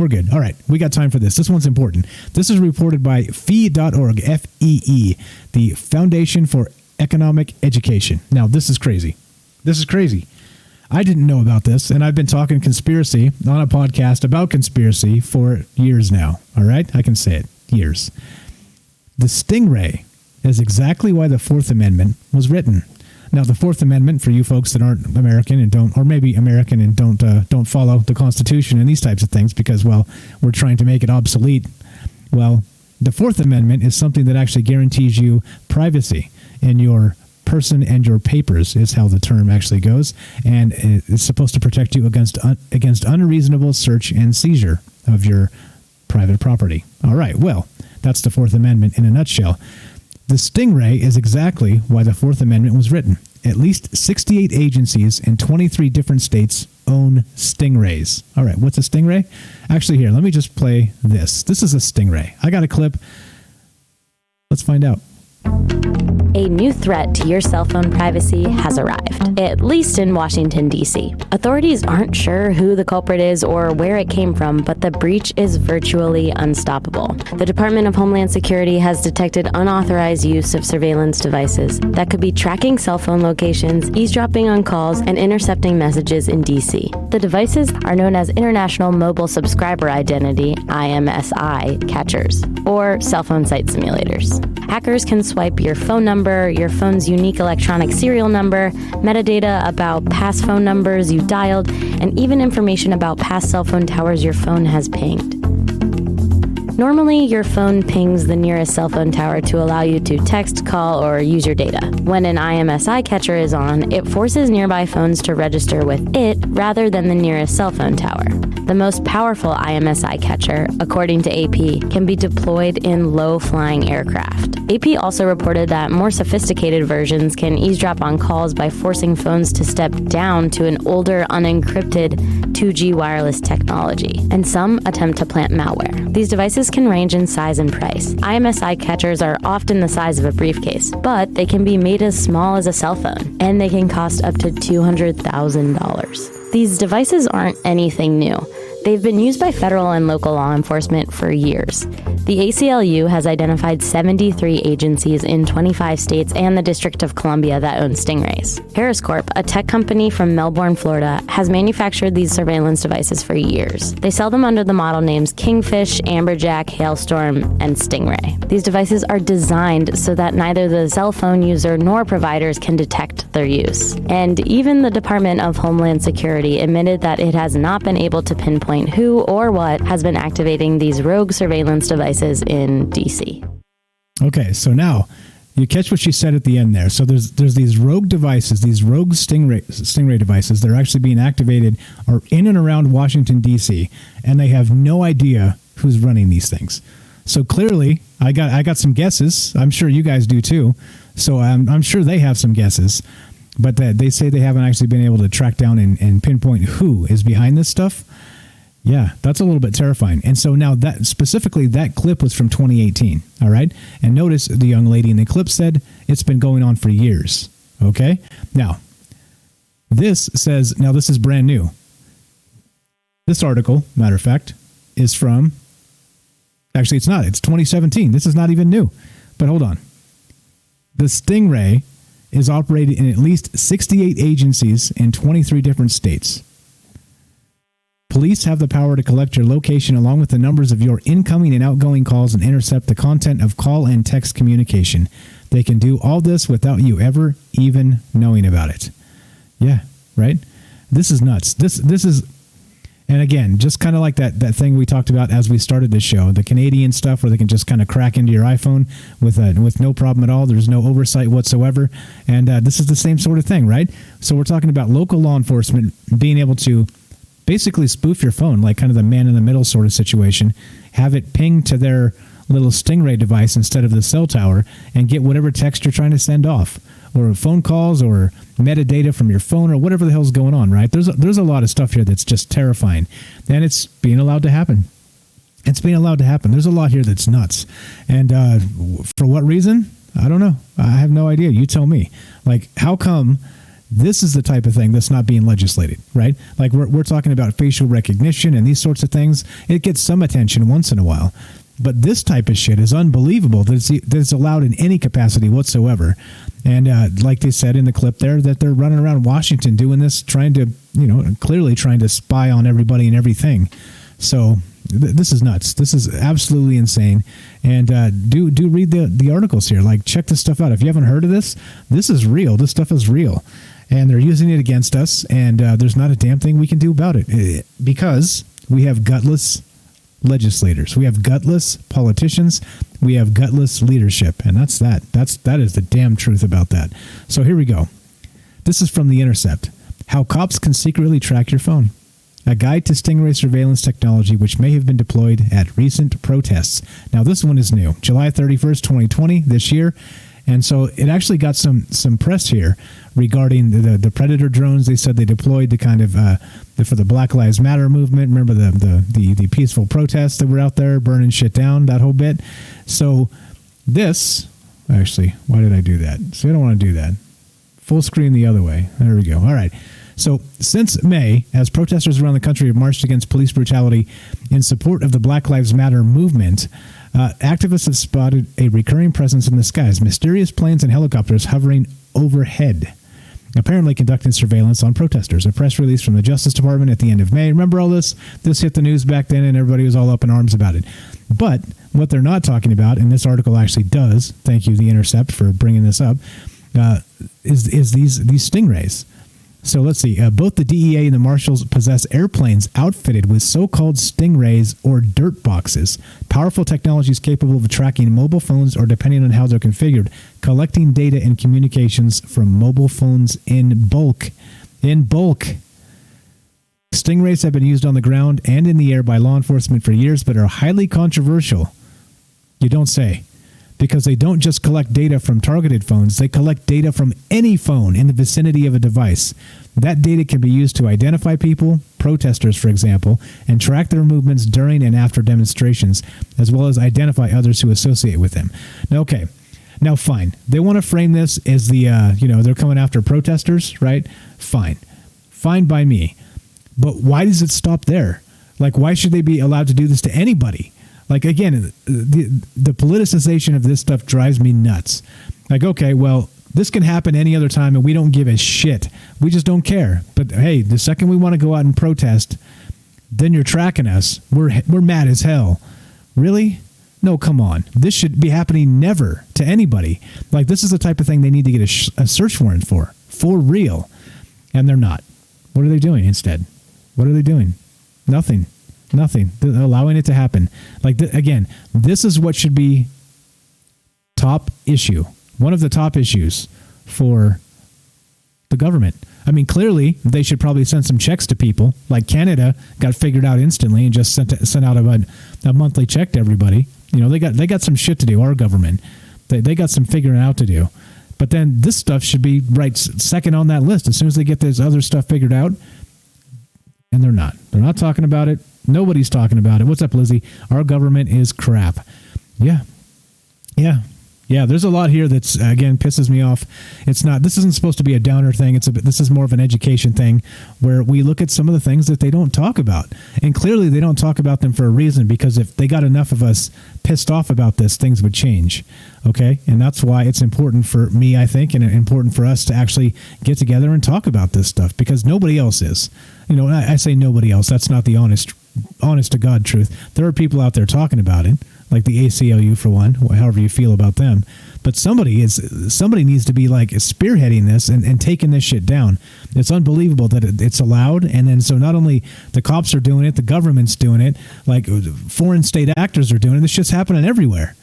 We're good. All right. We got time for this. This one's important. This is reported by fee.org, F-E-E, the Foundation for Economic Education. Now, this is crazy. This is crazy. I didn't know about this, and I've been talking conspiracy on a podcast about conspiracy for years now. All right? I can say it. Years. The stingray is exactly why the Fourth Amendment was written. Now, the Fourth Amendment, for you folks that aren't American and don't, or maybe American and don't follow the Constitution and these types of things because, well, we're trying to make it obsolete. Well, the Fourth Amendment is something that actually guarantees you privacy in your person and your papers, is how the term actually goes, and it's supposed to protect you against unreasonable search and seizure of your private property. All right, well, that's the Fourth Amendment in a nutshell. The stingray is exactly why the Fourth Amendment was written. At least 68 agencies in 23 different states own stingrays. All right, what's a stingray? Actually, here, let me just play this. This is a stingray. I got a clip. Let's find out. A new threat to your cell phone privacy has arrived, at least in Washington, D.C. Authorities aren't sure who the culprit is or where it came from, but the breach is virtually unstoppable. The Department of Homeland Security has detected unauthorized use of surveillance devices that could be tracking cell phone locations, eavesdropping on calls, and intercepting messages in D.C. The devices are known as International Mobile Subscriber Identity, IMSI, catchers, or cell phone site simulators. Hackers can swipe your phone number, your phone's unique electronic serial number, metadata about past phone numbers you dialed, and even information about past cell phone towers your phone has pinged. Normally, your phone pings the nearest cell phone tower to allow you to text, call, or use your data. When an IMSI catcher is on, it forces nearby phones to register with it rather than the nearest cell phone tower. The most powerful IMSI catcher, according to AP, can be deployed in low-flying aircraft. AP also reported that more sophisticated versions can eavesdrop on calls by forcing phones to step down to an older, unencrypted 2G wireless technology, and some attempt to plant malware. These devices can range in size and price. IMSI catchers are often the size of a briefcase, but they can be made as small as a cell phone, and they can cost up to $200,000. These devices aren't anything new. They've been used by federal and local law enforcement for years. The ACLU has identified 73 agencies in 25 states and the District of Columbia that own stingrays. Harris Corp, a tech company from Melbourne, Florida, has manufactured these surveillance devices for years. They sell them under the model names Kingfish, Amberjack, Hailstorm, and Stingray. These devices are designed so that neither the cell phone user nor providers can detect their use. And even the Department of Homeland Security admitted that it has not been able to pinpoint who or what has been activating these rogue surveillance devices in DC. Okay, so now you catch what she said at the end there. So there's these rogue devices, these rogue stingray devices. They're actually being activated or in and around Washington, D.C., and they have no idea who's running these things. So clearly, I got some guesses. I'm sure you guys do too. So I'm sure they have some guesses. But they say they haven't actually been able to track down and pinpoint who is behind this stuff. Yeah, that's a little bit terrifying. And so now that clip was from 2018, all right? And notice the young lady in the clip said it's been going on for years, okay? Now, this is brand new. This article, matter of fact, is from, actually it's not, it's 2017. This is not even new. But hold on. The Stingray is operated in at least 68 agencies in 23 different states. Police have the power to collect your location along with the numbers of your incoming and outgoing calls and intercept the content of call and text communication. They can do all this without you ever even knowing about it. Yeah, right? This is nuts. This is, and again, just kind of like that thing we talked about as we started this show, the Canadian stuff where they can just kind of crack into your iPhone with no problem at all. There's no oversight whatsoever. And this is the same sort of thing, right? So we're talking about local law enforcement being able to basically spoof your phone, like kind of the man-in-the-middle sort of situation, have it ping to their little Stingray device instead of the cell tower, and get whatever text you're trying to send off, or phone calls, or metadata from your phone, or whatever the hell's going on, right? There's a lot of stuff here that's just terrifying, and it's being allowed to happen. It's being allowed to happen. There's a lot here that's nuts. And for what reason? I don't know. I have no idea. You tell me. Like, how come This is the type of thing that's not being legislated, right? Like we're talking about facial recognition and these sorts of things. It gets some attention once in a while. But this type of shit is unbelievable that it's allowed in any capacity whatsoever. And like they said in the clip there, that they're running around Washington doing this, trying to, clearly trying to spy on everybody and everything. So this is nuts. This is absolutely insane. And do read the articles here. Like, check this stuff out. If you haven't heard of this, this is real. This stuff is real. And they're using it against us, and there's not a damn thing we can do about it because we have gutless legislators. We have gutless politicians. We have gutless leadership, and that is the damn truth about that. So here we go. This is from The Intercept. How cops can secretly track your phone. A guide to stingray surveillance technology which may have been deployed at recent protests. Now this one is new. July 31st, 2020, this year. And so it actually got some press here regarding the Predator drones. They said they deployed to kind of for the Black Lives Matter movement. Remember the peaceful protests that were out there burning shit down, that whole bit. So this, actually, why did I do that? So I don't want to do that. Full screen the other way. There we go. All right. So since May, as protesters around the country have marched against police brutality in support of the Black Lives Matter movement, activists have spotted a recurring presence in the skies, mysterious planes and helicopters hovering overhead, apparently conducting surveillance on protesters. A press release from the Justice Department at the end of May. Remember all this? This hit the news back then, and everybody was all up in arms about it. But what they're not talking about, and this article actually does, thank you, The Intercept, for bringing this up, is these stingrays. So let's see. Both the DEA and the Marshals possess airplanes outfitted with so-called stingrays or dirt boxes, powerful technologies capable of tracking mobile phones or, depending on how they're configured, collecting data and communications from mobile phones in bulk. In bulk. Stingrays have been used on the ground and in the air by law enforcement for years, but are highly controversial. You don't say. Because they don't just collect data from targeted phones, they collect data from any phone in the vicinity of a device. That data can be used to identify people, protesters for example, and track their movements during and after demonstrations, as well as identify others who associate with them. Now, okay, now fine. They want to frame this as they're coming after protesters, right? Fine. Fine by me. But why does it stop there? Like, why should they be allowed to do this to anybody? Like, again, the politicization of this stuff drives me nuts. Like, okay, well, this can happen any other time, and we don't give a shit. We just don't care. But, hey, the second we want to go out and protest, then you're tracking us. We're mad as hell. Really? No, come on. This should be happening never to anybody. Like, this is the type of thing they need to get a search warrant for real. And they're not. What are they doing instead? What are they doing? Nothing. They're allowing it to happen. Like, again, this is what should be top issue. One of the top issues for the government. I mean, clearly, they should probably send some checks to people. Like Canada got figured out instantly and just sent out a monthly check to everybody. They got some shit to do, our government. They got some figuring out to do. But then this stuff should be right second on that list as soon as they get this other stuff figured out. And they're not. They're not talking about it. Nobody's talking about it. What's up, Lizzie? Our government is crap. Yeah. There's a lot here that's, again, pisses me off. It's not. This isn't supposed to be a downer thing. This is more of an education thing where we look at some of the things that they don't talk about. And clearly they don't talk about them for a reason, because if they got enough of us pissed off about this, things would change. Okay? And that's why it's important for me, I think, and important for us to actually get together and talk about this stuff, because nobody else is. I say nobody else. That's not the honest to God truth. There are people out there talking about it, like the ACLU for one, however you feel about them. But somebody needs to be like spearheading this and taking this shit down. It's unbelievable that it's allowed. And then so not only the cops are doing it, the government's doing it, like foreign state actors are doing it. This shit's happening everywhere.